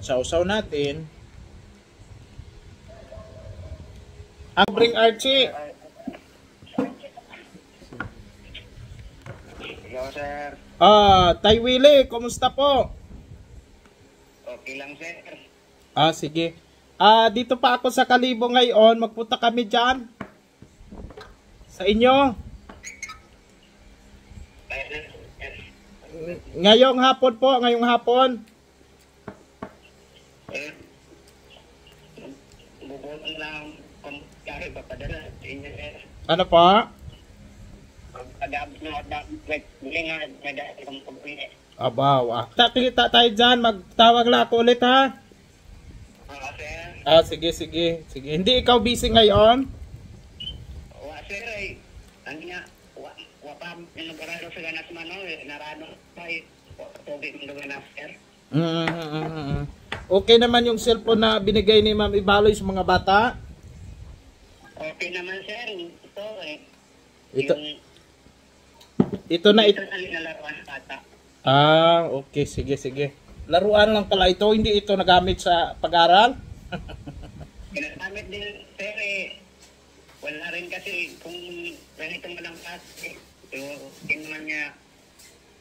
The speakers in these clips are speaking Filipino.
Sausaw natin. Bring Archie. Hello, sir. Tay Willie, kumusta po? Okay lang, sir. Sige. Dito pa ako sa Kalibo ngayon. Magpunta kami dyan. Sa inyo. Ngayong hapon po, ngayong hapon. Bubulan lang kung kaya papadala sa inyo, sir. Ano po? Pag-abot na dapat bulingan, may dahil kong pabili. Abaw. Kita tayo dyan. Magtawag lang ako ulit ha. Sir. Sige. Hindi ikaw busy ngayon? Sir, ang nga, pa, nag-araro sa ganas mano, narano pa, tubig ng ganas, sir. Okay naman yung cellphone na binigay ni Ma'am Ibaloy sa mga bata? Okay naman, sir. Ito na ito. Nalaruan ng bata. Okay. Sige. Laruan lang pala ito. Hindi ito nagamit sa pag-aral? Ginagamit din, sir, wala rin kasi kung ganito mo lang kasi, hindi naman niya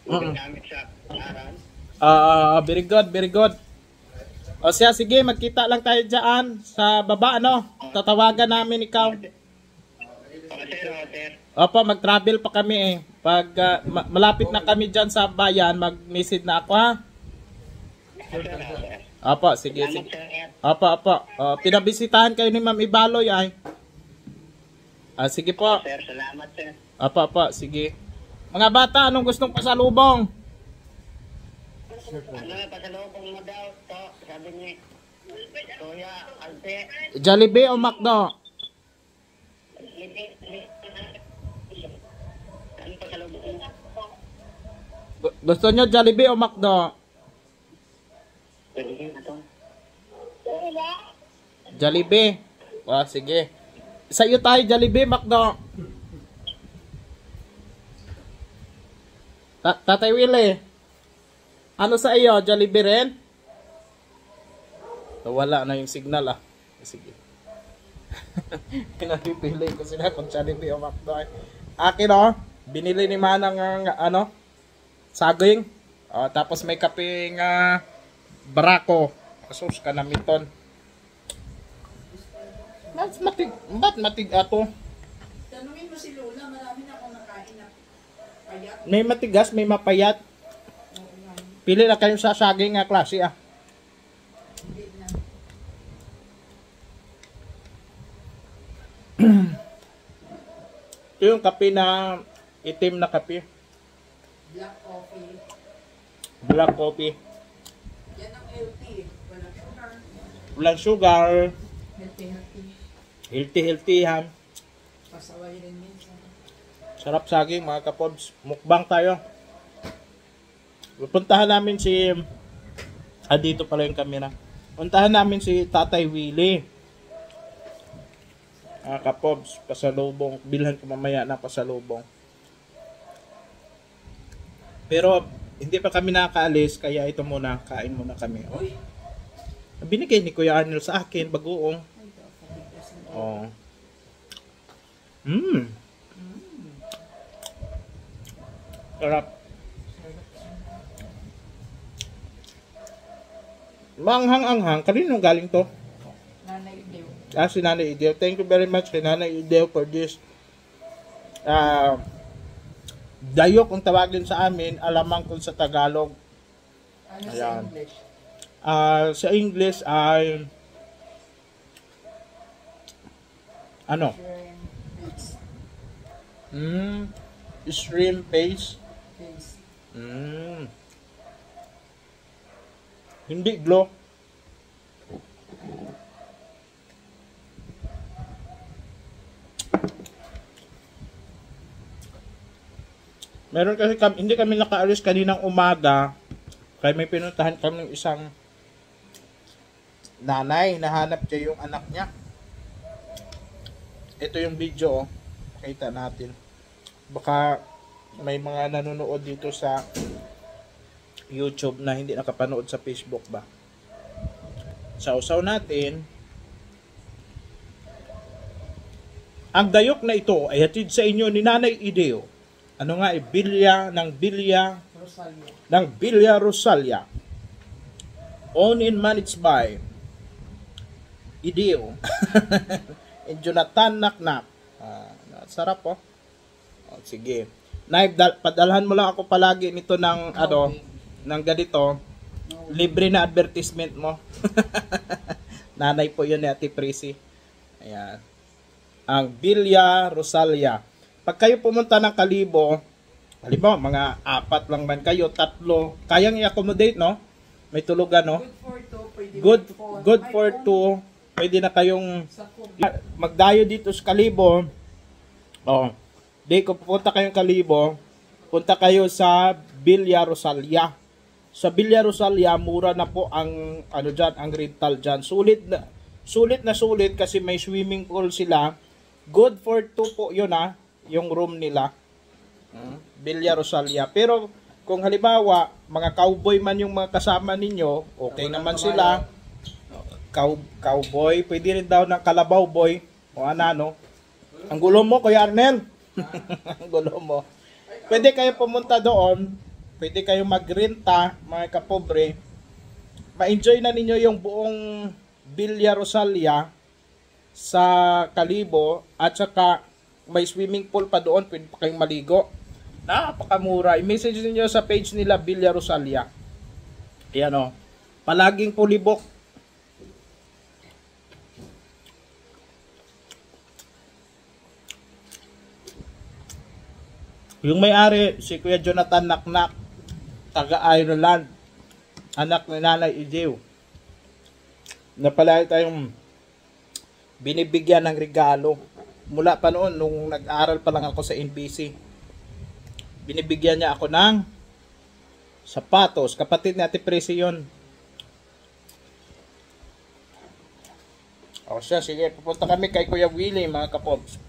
ginagamit sa pag-aral. Very good. O siya, sige, magkita lang tayo dyan sa baba, ano? Tatawagan namin ikaw. Sir. Opo, mag-travel pa kami eh. Pag malapit na kami dyan sa bayan, mag-message na ako ha. Opo, sige. Opo. Pinabisitahan kayo ni Ma'am Ibaloy ay. Sige po. Sir, salamat, sir. Opo, sige. Mga bata, anong gustong pasalubong? Pasalubong mo daw to, sabi ni Kuya Alte. Jollibee o McDo? Ano pasalubong mo? Gusto nyo Jollibee o McDo? Jollibee. Sige. Sa iyo tayo, Jollibee, McDo. Tatay Willie, ano sa iyo? Jollibee rin? Wala na yung signal Sige. Pinapipili ko sila kung Jollibee o McDo. Akin binili ni Manang ang saging. Tapos may kaping barako. Kasus ka na miton. Ba't matig ato? Tanungin mo si Lola, marami na akong nakain na payat. May matigas, may mapayat. Pili na kayo sa saging klase Hindi na. Ito yung kape na itim na kape. Black coffee. Black coffee. Yan ang healthy. Walang sugar. Walang sugar. Healthy. Healthy yan. Pasaway rin minsan. Sarap saging mga kapobs. Mukbang tayo. Puntahan namin si... dito pala yung camera. Puntahan namin si Tatay Willie. Mga kapobs, pasalubong. Bilhan ko mamaya na pasalubong. Pero hindi pa kami nakaalis, kaya ito muna, kain muna kami. Binigay ni Kuya Arnel sa akin, bagoong. Sarap. Manghang-anghang. Kanino galing to? Nanay Idew. Si Nanay Idew. Thank you very much kay Nanay Idew for this dayok kung tawagin sa amin, alamang kung sa Tagalog. Ano sa Ayan. English? Sa English ay ano? Shrimp paste. Hindi glow. Meron kasi hindi kami nakaalis kaninang umaga. Kaya may pinuntahan kami ng isang nanay. Nahanap niya yung anak niya. Ito yung video. Pakita natin. Baka may mga nanonood dito sa YouTube na hindi nakapanood sa Facebook ba. Sausaw natin. Ang gayok na ito ay hatid sa inyo ni Nanay Ideo. Ano nga, Bilya Rosalia. Owned and managed by Ideo. And Jonathan Naknak. Sarap po. Sige. Nay, padalhan mo lang ako palagi nito ng ng ganito. Libre na advertisement mo. Nanay po yun ni Ate Prissy. Ayan. Ang Bilya Rosalia. Pag kayo pumunta ng Kalibo, halimbawa mga 4 lang man kayo, 3, kayang i-accommodate, no? May tulugan, no? Good for 2. Pwede na kayong magdayo dito sa Kalibo. Kung pupunta kayong Kalibo, punta kayo sa Bilya Rosalia. Sa Bilya Rosalia, mura na po ang ang rental diyan. Sulit na kasi may swimming pool sila. Good for 2 po 'yun yung room nila. Bilya Rosalia. Pero kung halimbawa, mga cowboy man yung mga kasama ninyo, okay naman sila. Cowboy, pwede rin daw ng Kalabaw boy o no? Ang gulo mo, Kuya Arnel. Ang gulo mo. Pwede kayo pumunta doon, pwede kayo magrenta, mga kapobre. Ma-enjoy na ninyo yung buong Bilya Rosalia sa Kalibo, at saka may swimming pool pa doon, pwede pa kayong maligo. Napakamura. I-message niyo sa page nila, Bilya Rosalia. Ayan palaging pulibok. Yung may-ari, si Kuya Jonathan Naknak, taga Ireland, anak ni Nanay Ideo. Napalagi tayong binibigyan ng regalo. Mula pa noon, nung nag-aral pa lang ako sa NBC, binibigyan niya ako ng sapatos. Kapatid ni Ate Prissy yun. Siya, sige, pupunta kami kay Kuya Willie, mga kapobs.